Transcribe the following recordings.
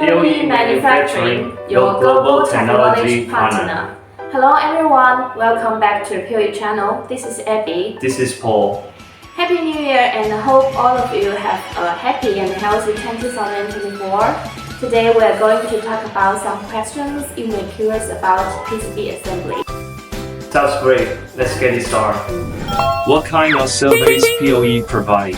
POE Manufacturing, your global technology partner. Hello everyone, welcome back to POE channel. This is Abby. This is Paul. Happy New Year and I hope all of you have a happy and healthy 2024. Today we are going to talk about some questions you may be curious about PCB assembly. Sounds great. Let's get it started. What kind of surveys POE provide?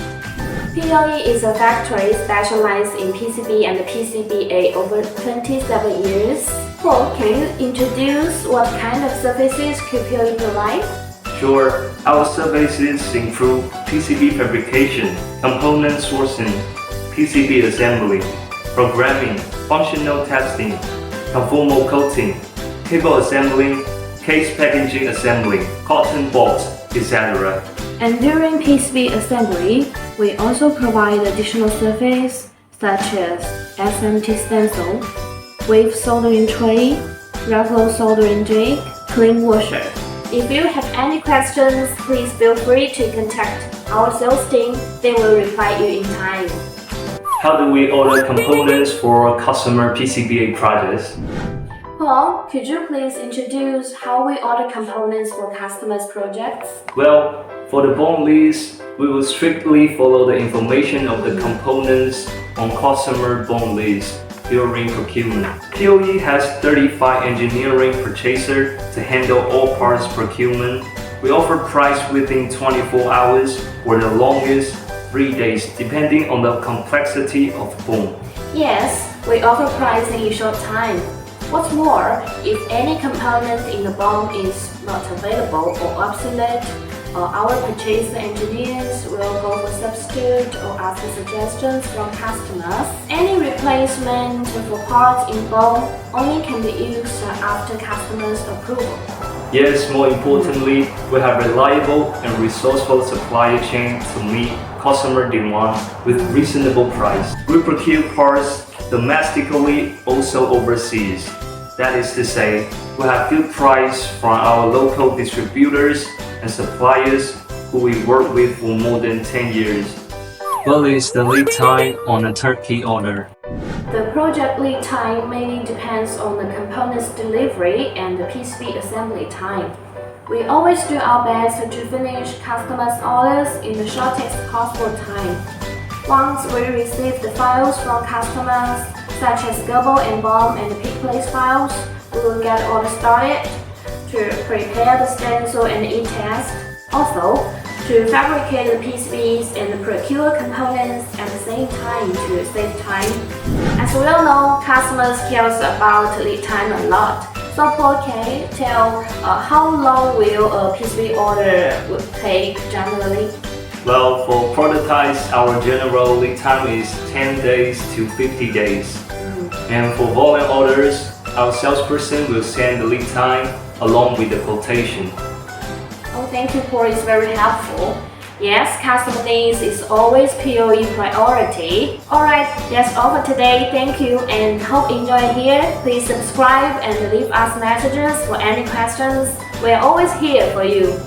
POE is a factory specialized in PCB and PCBA over 27 years. Paul, can you introduce what kind of services could POE provide? Sure. Our services include PCB fabrication, component sourcing, PCB assembly, programming, functional testing, conformal coating, cable assembly, case packaging assembly, cotton bolts, etc. And during PCB assembly, we also provide additional services such as SMT stencil, wave soldering tray, regular soldering jig, clean washer. If you have any questions, please feel free to contact our sales team. They will reply you in time. How do we order components for customer PCBA projects? Paul, could you please introduce how we order components for customers' projects? Well, for the BOM list, we will strictly follow the information of the components on customer BOM list during procurement. POE has 35 engineering purchasers to handle all parts procurement. We offer price within 24 hours or the longest 3 days, depending on the complexity of BOM. Yes, we offer pricing in short time. What's more, if any component in the BOM is not available or obsolete, our purchase engineers will go for substitute or ask suggestions from customers. Any replacement for parts in BOM only can be used after customers' approval. Yes, more importantly, we have reliable and resourceful supply chain to meet customer demand with reasonable price. We procure parts domestically, also overseas. That is to say, we have good price from our local distributors and suppliers who we work with for more than 10 years. What is the lead time on a turkey order? The project lead time mainly depends on the components delivery and the PCB assembly time. We always do our best to finish customers' orders in the shortest possible time. Once we receive the files from customers, such as global and BOM and pick place files, we will get order started to prepare the stencil and e-test. Also, to fabricate the PCBs and procure components at the same time to save time. As we all know, customers care about lead time a lot. So Paul, can you tell how long will a PCB order would take generally? Well, for prototypes, our general lead time is 10 days to 50 days. And for volume orders, our salesperson will send the lead time along with the quotation. Oh, thank you, Paul. It's very helpful. Yes, customer needs is always POE priority. Alright, that's all for today. Thank you and hope you enjoy it here. Please subscribe and leave us messages for any questions. We're always here for you.